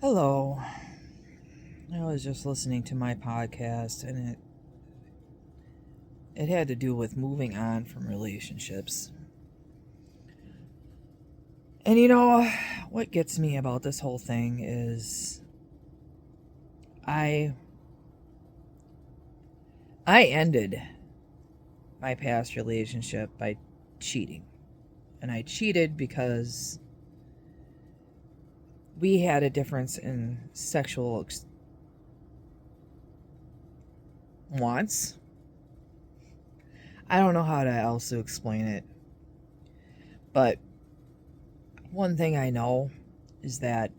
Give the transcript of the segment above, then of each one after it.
Hello. I was just listening to my podcast and it had to do with moving on from relationships. And what gets me about this whole thing is I ended my past relationship by cheating. And I cheated because we had a difference in sexual wants. I don't know how to else to explain it. But one thing I know is that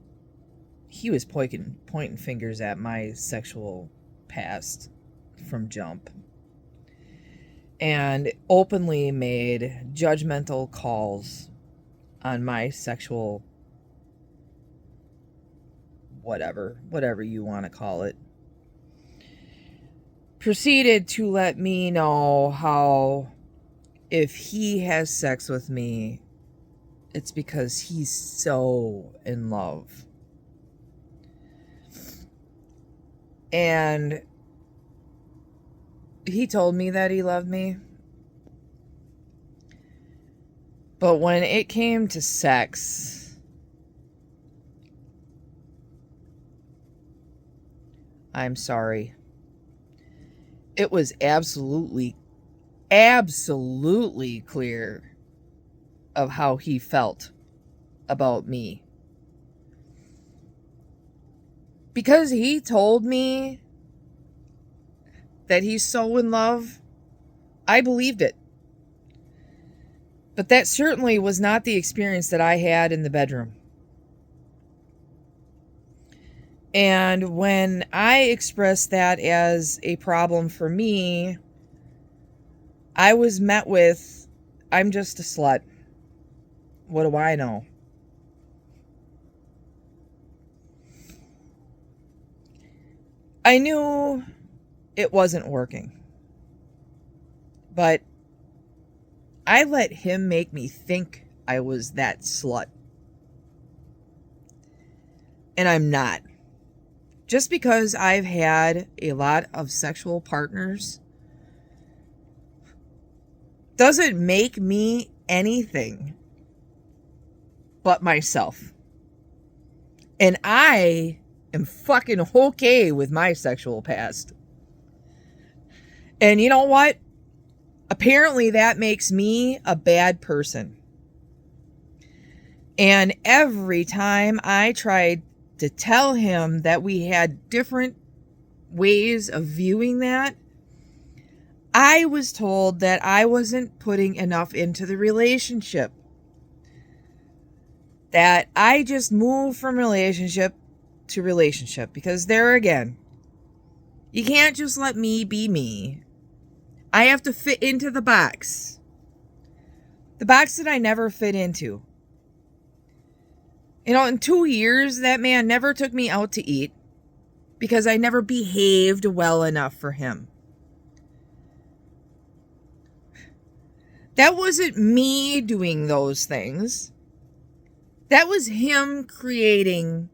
he was pointing fingers at my sexual past from jump. And openly made judgmental calls on my sexual whatever you want to call it. Proceeded to let me know how if he has sex with me, it's because he's so in love. And he told me that he loved me. But when it came to sex, I'm sorry. It was absolutely clear of how he felt about me. Because he told me that he's so in love, I believed it. But that certainly was not the experience that I had in the bedroom. And when I expressed that as a problem for me, I was met with, I'm just a slut. What do I know? I knew it wasn't working. But I let him make me think I was that slut. And I'm not. Just because I've had a lot of sexual partners doesn't make me anything but myself. And I am fucking okay with my sexual past. And you know what? Apparently that makes me a bad person. And every time I tried to tell him that we had different ways of viewing that, I was told that I wasn't putting enough into the relationship. That I just moved from relationship to relationship. Because there again, you can't just let me be me. I have to fit into the box. The box that I never fit into. In 2 years, that man never took me out to eat because I never behaved well enough for him. That wasn't me doing those things. That was him creating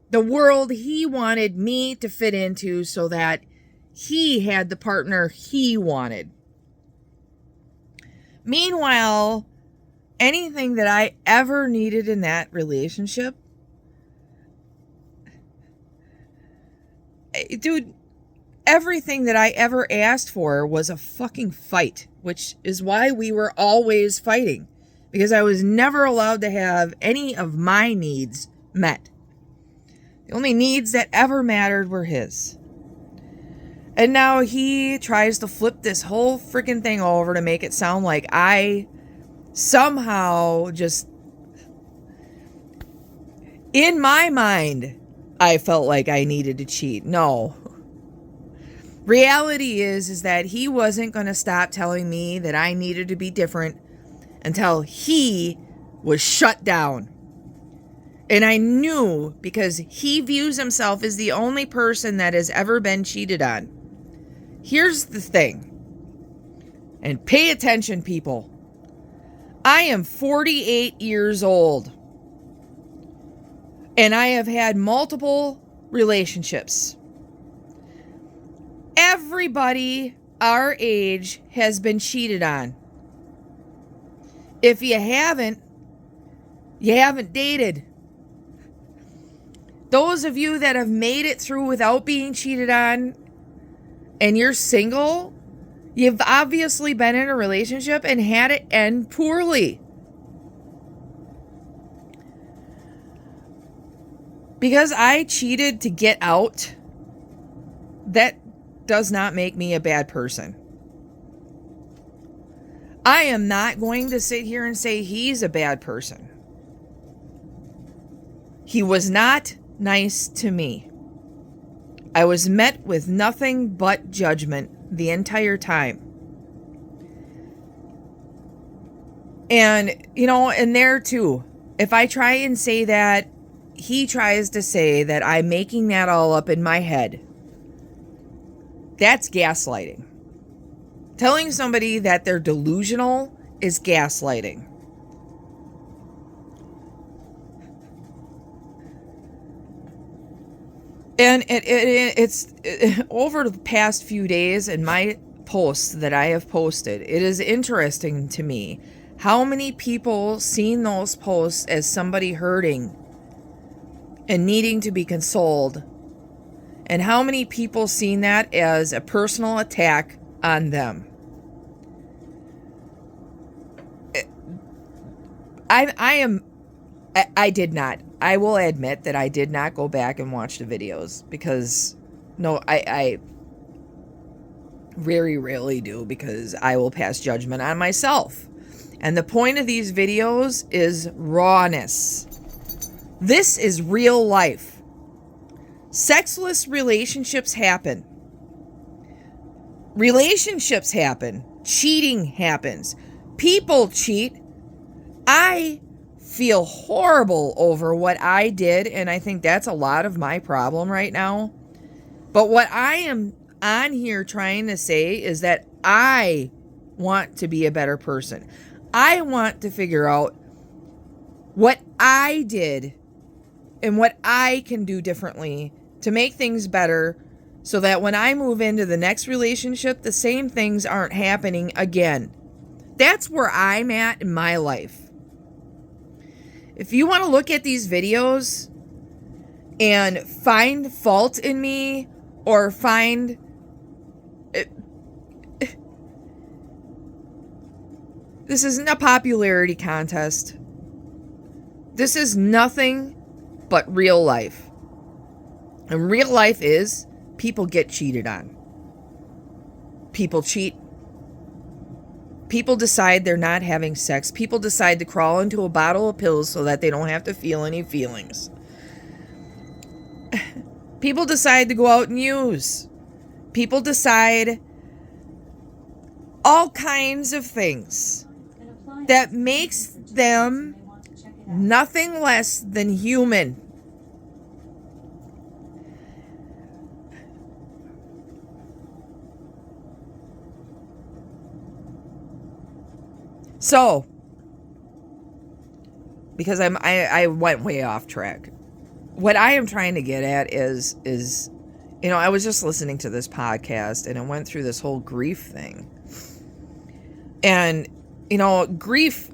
the world he wanted me to fit into so that he had the partner he wanted. Meanwhile, anything that I ever needed in that relationship, dude, everything that I ever asked for was a fucking fight, which is why we were always fighting, because I was never allowed to have any of my needs met. The only needs that ever mattered were his. And now he tries to flip this whole freaking thing over to make it sound like I somehow just, in my mind, I felt like I needed to cheat. No. Reality is that he wasn't going to stop telling me that I needed to be different until he was shut down. And I knew, because he views himself as the only person that has ever been cheated on. Here's the thing. And pay attention, people. I am 48 years old. And I have had multiple relationships. Everybody our age has been cheated on. If you haven't dated. Those of you that have made it through without being cheated on and you're single, you've obviously been in a relationship and had it end poorly. Because I cheated to get out, that does not make me a bad person. I am not going to sit here and say he's a bad person. He was not nice to me. I was met with nothing but judgment the entire time. And, and there too, if I try and say that, he tries to say that I'm making that all up in my head. That's gaslighting. Telling somebody that they're delusional is gaslighting. And it's over the past few days in my posts that I have posted, it is interesting to me how many people seen those posts as somebody hurting and needing to be consoled, and how many people seen that as a personal attack on them. I did not. I will admit that I did not go back and watch the videos because, no, I very rarely do, because I will pass judgment on myself. And the point of these videos is rawness. This is real life. Sexless relationships happen. Relationships happen. Cheating happens. People cheat. I feel horrible over what I did, and I think that's a lot of my problem right now. But what I am on here trying to say is that I want to be a better person. I want to figure out what I did and what I can do differently to make things better, so that when I move into the next relationship, the same things aren't happening again. That's where I'm at in my life. If you want to look at these videos and find fault in me, or find this isn't a popularity contest. This is nothing but real life. And real life is people get cheated on. People cheat. People decide they're not having sex. People decide to crawl into a bottle of pills so that they don't have to feel any feelings. People decide to go out and use. People decide all kinds of things that makes them nothing less than human. So, because I went way off track. What I am trying to get at is I was just listening to this podcast and it went through this whole grief thing. And grief,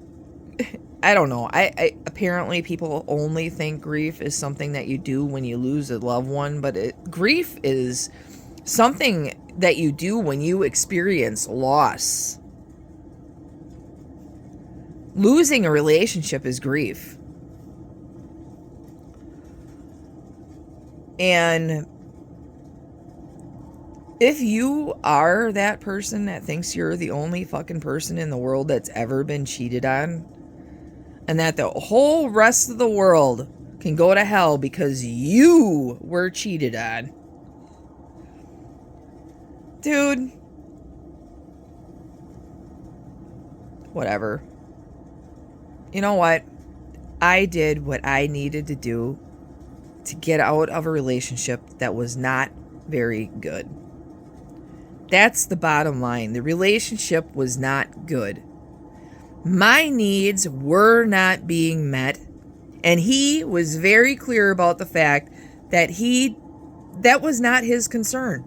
I don't know. I apparently people only think grief is something that you do when you lose a loved one, but grief is something that you do when you experience loss. Losing a relationship is grief. And if you are that person that thinks you're the only fucking person in the world that's ever been cheated on, and that the whole rest of the world can go to hell because you were cheated on, dude, whatever. You know what? I did what I needed to do to get out of a relationship that was not very good. That's the bottom line. The relationship was not good. My needs were not being met, And he was very clear about the fact that that was not his concern.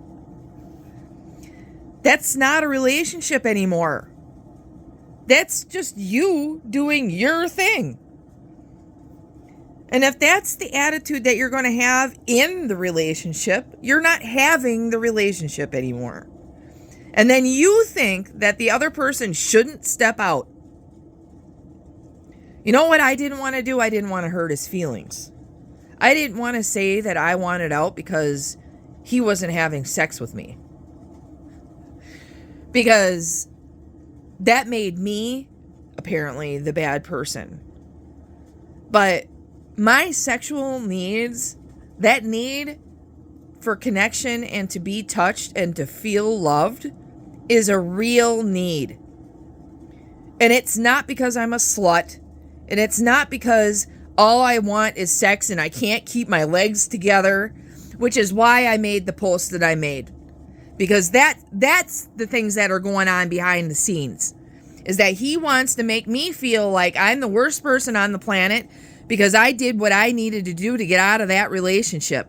That's not a relationship anymore. That's just you doing your thing. And if that's the attitude that you're going to have in the relationship, you're not having the relationship anymore. And then you think that the other person shouldn't step out. You know what I didn't want to do? I didn't want to hurt his feelings. I didn't want to say that I wanted out because he wasn't having sex with me. Because that made me, apparently, the bad person. But my sexual needs, that need for connection and to be touched and to feel loved, is a real need. And it's not because I'm a slut. And it's not because all I want is sex and I can't keep my legs together, which is why I made the post that I made. Because that's the things that are going on behind the scenes. Is that he wants to make me feel like I'm the worst person on the planet because I did what I needed to do to get out of that relationship.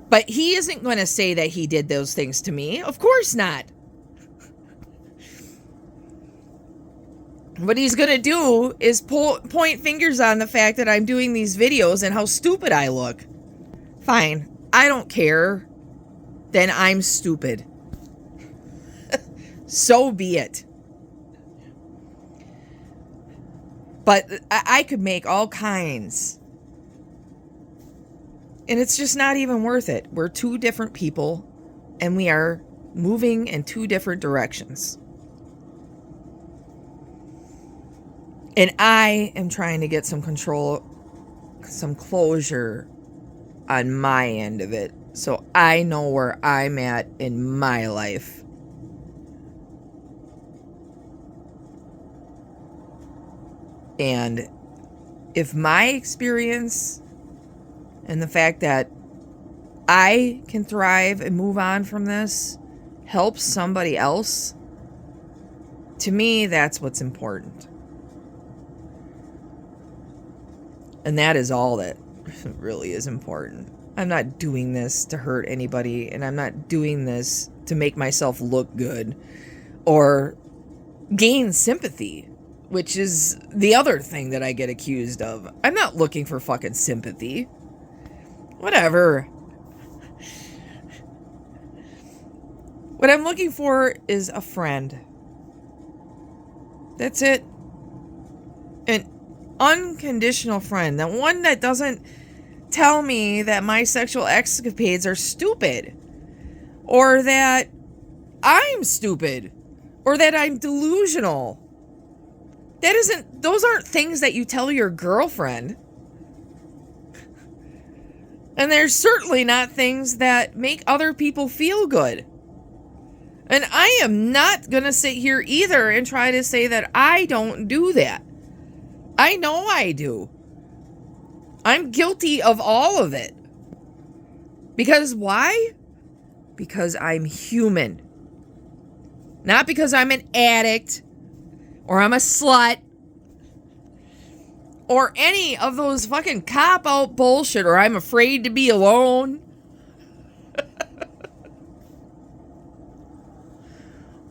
But he isn't going to say that he did those things to me. Of course not. What he's going to do is point fingers on the fact that I'm doing these videos and how stupid I look. Fine. I don't care. Then I'm stupid. So be it. But I could make all kinds. And it's just not even worth it. We're two different people. And we are moving in two different directions. And I am trying to get some control, some closure on my end of it. So I know where I'm at in my life. And if my experience and the fact that I can thrive and move on from this helps somebody else, to me, that's what's important. And that is all that really is important. I'm not doing this to hurt anybody, and I'm not doing this to make myself look good or gain sympathy, which is the other thing that I get accused of. I'm not looking for fucking sympathy. Whatever. What I'm looking for is a friend. That's it. An unconditional friend. That one that doesn't tell me that my sexual escapades are stupid. Or that I'm stupid. Or that I'm delusional. Those aren't things that you tell your girlfriend. And they're certainly not things that make other people feel good. And I am not going to sit here either and try to say that I don't do that. I know I do. I'm guilty of all of it. Because why? Because I'm human. Not because I'm an addict or I'm a slut or any of those fucking cop-out bullshit, or I'm afraid to be alone.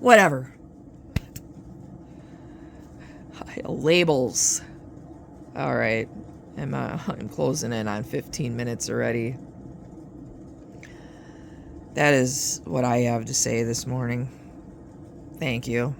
Whatever. Labels. All right. I'm closing in on 15 minutes already. That is what I have to say this morning. Thank you.